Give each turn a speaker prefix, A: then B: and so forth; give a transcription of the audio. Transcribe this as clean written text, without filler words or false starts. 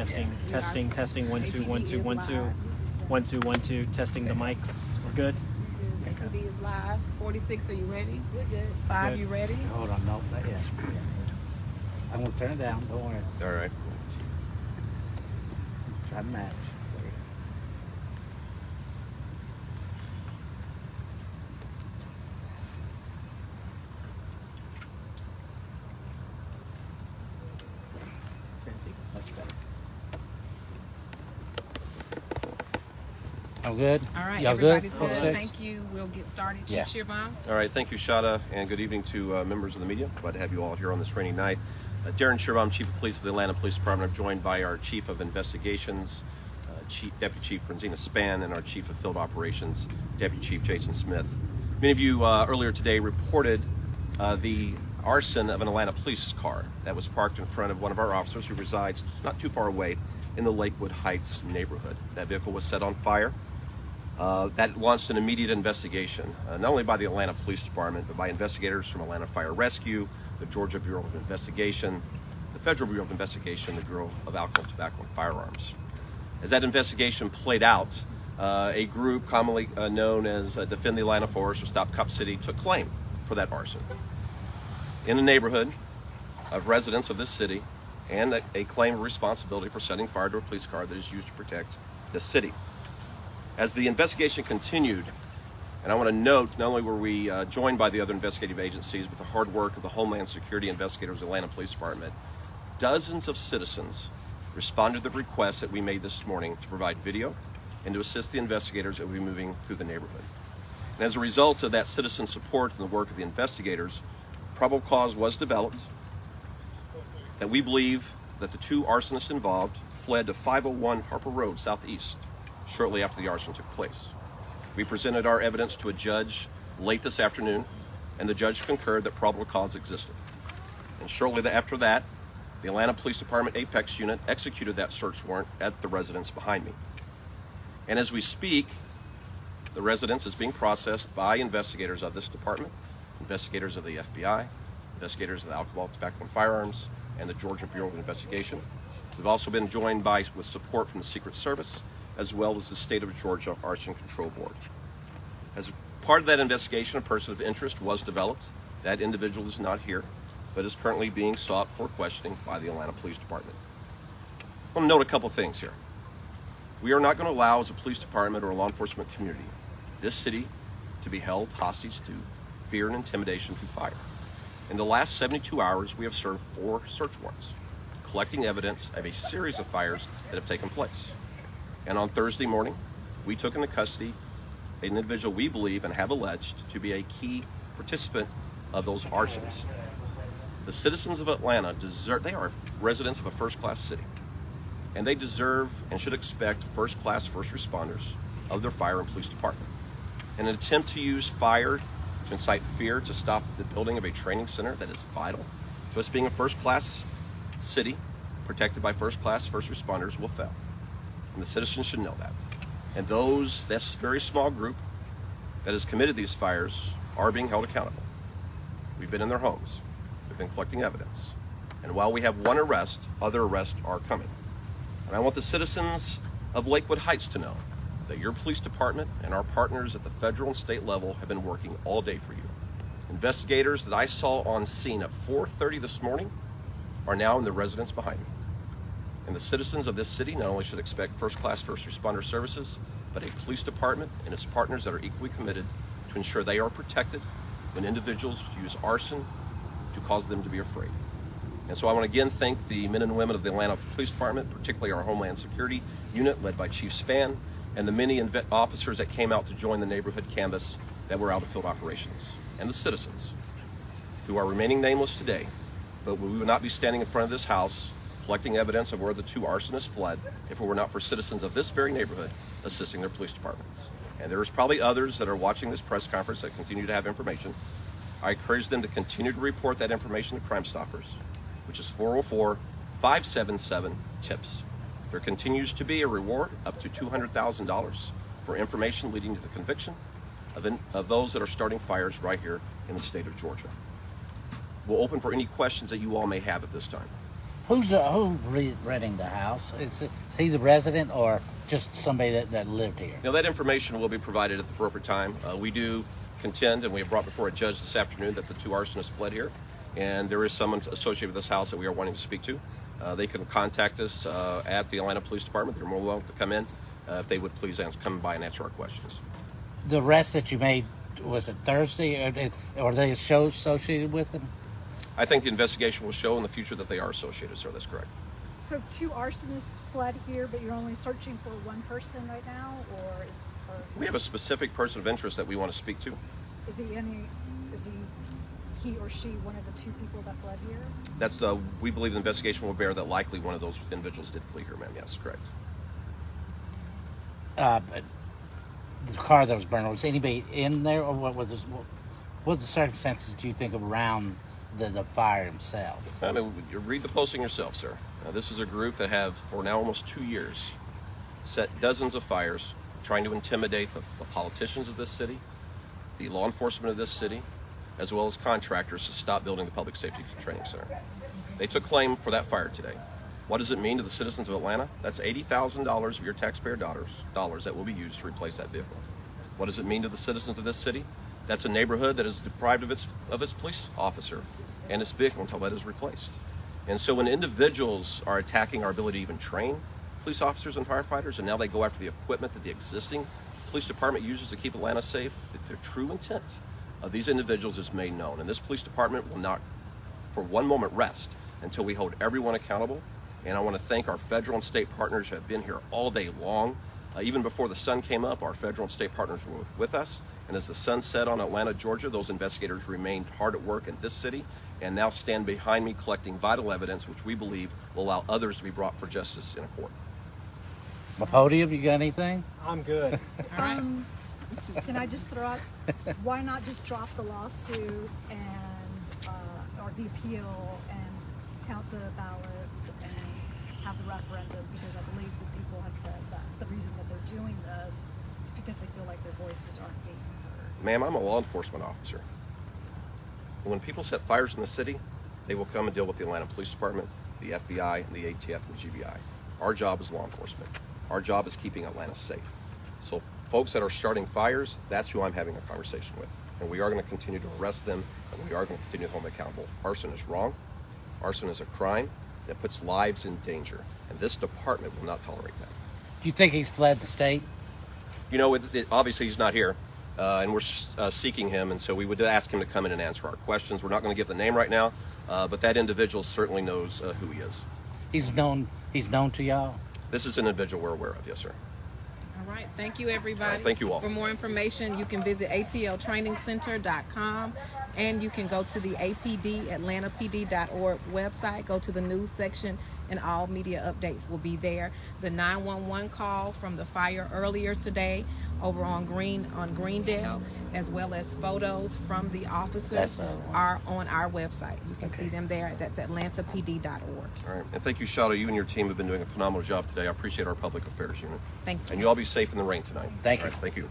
A: Testing. 1 2 1 2 1 2 1 2 1 2. Testing the mics. We're good.
B: APD is live. 46. Are you ready?
C: We're good.
B: 5. You ready?
D: Hold on, no, not yet. I'm gonna turn it down. Don't worry.
E: All right.
D: Try to match. Much better. I'm good.
B: All right.
D: Y'all good?
B: Everybody's good.
D: 46?
B: Thank you. We'll get started.
D: Yeah.
B: Chief Siobhan.
E: All right. Thank you, Shada, and good evening to members of the media. Glad to have you all here on this rainy night. Darren Sherbaum, Chief of Police of the Atlanta Police Department. I'm joined by our Chief of Investigations, Deputy Chief Bronzina Spann, and our Chief of Field Operations, Deputy Chief Jason Smith. Many of you earlier today reported the arson of an Atlanta police car that was parked in front of one of our officers who resides not too far away in the Lakewood Heights neighborhood. That vehicle was set on fire. That launched an immediate investigation, not only by the Atlanta Police Department, but by investigators from Atlanta Fire Rescue, the Georgia Bureau of Investigation, the Federal Bureau of Investigation, the Bureau of Alcohol, Tobacco, and Firearms. As that investigation played out, a group commonly known as Defend the Atlanta Forest or Stop Cop City took claim for that arson in a neighborhood of residents of this city, and a claim of responsibility for setting fire to a police car that is used to protect this city. As the investigation continued, and I want to note, not only were we joined by the other investigative agencies, but the hard work of the Homeland Security investigators of the Atlanta Police Department, dozens of citizens responded to the request that we made this morning to provide video and to assist the investigators that will be moving through the neighborhood. And as a result of that citizen support and the work of the investigators, probable cause was developed that we believe that the two arsonists involved fled to 501 Harper Road Southeast shortly after the arson took place. We presented our evidence to a judge late this afternoon, and the judge concurred that probable cause existed. And shortly after that, the Atlanta Police Department Apex unit executed that search warrant at the residence behind me. And as we speak, the residence is being processed by investigators of this department, investigators of the FBI, investigators of the Alcohol, Tobacco, and Firearms, and the Georgia Bureau of Investigation. We've also been joined with support from the Secret Service, as well as the State of Georgia Arson Control Board. As part of that investigation, a person of interest was developed. That individual is not here, but is currently being sought for questioning by the Atlanta Police Department. I want to note a couple things here. We are not going to allow, as a police department or a law enforcement community, this city to be held hostage to fear and intimidation through fire. In the last 72 hours, we have served 4 search warrants, collecting evidence of a series of fires that have taken place. And on Thursday morning, we took into custody an individual we believe and have alleged to be a key participant of those arsons. The citizens of Atlanta they are residents of a first-class city, and they deserve and should expect first-class first responders of their fire and police department. In an attempt to use fire to incite fear to stop the building of a training center that is vital to us being a first-class city protected by first-class first responders will fail. And the citizens should know that. And this very small group that has committed these fires are being held accountable. We've been in their homes. We've been collecting evidence. And while we have one arrest, other arrests are coming. And I want the citizens of Lakewood Heights to know that your police department and our partners at the federal and state level have been working all day for you. Investigators that I saw on scene at 4:30 this morning are now in the residence behind me. And the citizens of this city not only should expect first-class first responder services, but a police department and its partners that are equally committed to ensure they are protected when individuals use arson to cause them to be afraid. And so I want to again thank the men and women of the Atlanta Police Department, particularly our Homeland Security unit led by Chief Spann, and the many officers that came out to join the neighborhood canvass that were out of field operations, and the citizens who are remaining nameless today, but we would not be standing in front of this house collecting evidence of where the 2 arsonists fled if it were not for citizens of this very neighborhood assisting their police departments. And there's probably others that are watching this press conference that continue to have information. I encourage them to continue to report that information to Crime Stoppers, which is 404-577-TIPS. There continues to be a reward up to $200,000 for information leading to the conviction of those that are starting fires right here in the state of Georgia. We'll open for any questions that you all may have at this time.
C: Who's renting the house? Is he the resident or just somebody that lived here?
E: Now, that information will be provided at the appropriate time. We do contend, and we have brought before a judge this afternoon, that the 2 arsonists fled here, and there is someone associated with this house that we are wanting to speak to. They can contact us at the Atlanta Police Department. They're more welcome to come in if they would please come by and answer our questions.
C: The arrest that you made, was it Thursday, or are they associated with him?
E: I think the investigation will show in the future that they are associated, sir. That's correct.
F: So 2 arsonists fled here, but you're only searching for 1 person right now, or is
E: We have a specific person of interest that we want to speak to.
F: is he or she one of the 2 people that fled here?
E: We believe the investigation will bear that likely one of those individuals did flee here, ma'am. Yes, correct.
C: But the car that was burned, was anybody in there, or what was the circumstances do you think around the fire himself?
E: I mean, you read the posting yourself, sir. This is a group that have, for now almost 2 years, set dozens of fires trying to intimidate the politicians of this city, the law enforcement of this city, as well as contractors to stop building the Public Safety Training Center. They took claim for that fire today. What does it mean to the citizens of Atlanta? That's $80,000 of your taxpayer dollars that will be used to replace that vehicle. What does it mean to the citizens of this city? That's a neighborhood that is deprived of its police officer and its vehicle until that is replaced. And so when individuals are attacking our ability to even train police officers and firefighters, and now they go after the equipment that the existing police department uses to keep Atlanta safe, their true intent of these individuals is made known. And this police department will not for one moment rest until we hold everyone accountable. And I want to thank our federal and state partners who have been here all day long. Even before the sun came up, our federal and state partners were with us. And as the sun set on Atlanta, Georgia, those investigators remained hard at work in this city and now stand behind me collecting vital evidence, which we believe will allow others to be brought for justice in a court.
C: The podium, you got anything?
A: I'm good.
B: All right.
F: Can I just throw out, why not just drop the lawsuit and or the appeal and count the ballots and have the referendum? Because I believe that people have said that the reason that they're doing this is because they feel like their voices aren't being heard.
E: Ma'am, I'm a law enforcement officer. When people set fires in the city, they will come and deal with the Atlanta Police Department, the FBI, and the ATF and the GBI. Our job is law enforcement. Our job is keeping Atlanta safe. So folks that are starting fires, that's who I'm having a conversation with. And we are going to continue to arrest them, and we are going to continue to hold them accountable. Arson is wrong. Arson is a crime that puts lives in danger. And this department will not tolerate that.
C: Do you think he's fled the state?
E: You know, obviously he's not here, and we're seeking him, and so we would ask him to come in and answer our questions. We're not going to give the name right now, but that individual certainly knows who he is.
C: He's known to y'all?
E: This is an individual we're aware of, yes, sir.
B: All right. Thank you, everybody.
E: Thank you all.
B: For more information, you can visit atltrainingcenter.com, and you can go to the APD, atlantapd.org website, go to the news section, and all media updates will be there. The 911 call from the fire earlier today over on Greendale, as well as photos from the officers are on our website. You can see them there. That's atlantapd.org.
E: All right. And thank you, Shadow. You and your team have been doing a phenomenal job today. I appreciate our public affairs unit.
B: Thank you.
E: And you all be safe in the rain tonight.
C: Thank you.
E: All right, thank you.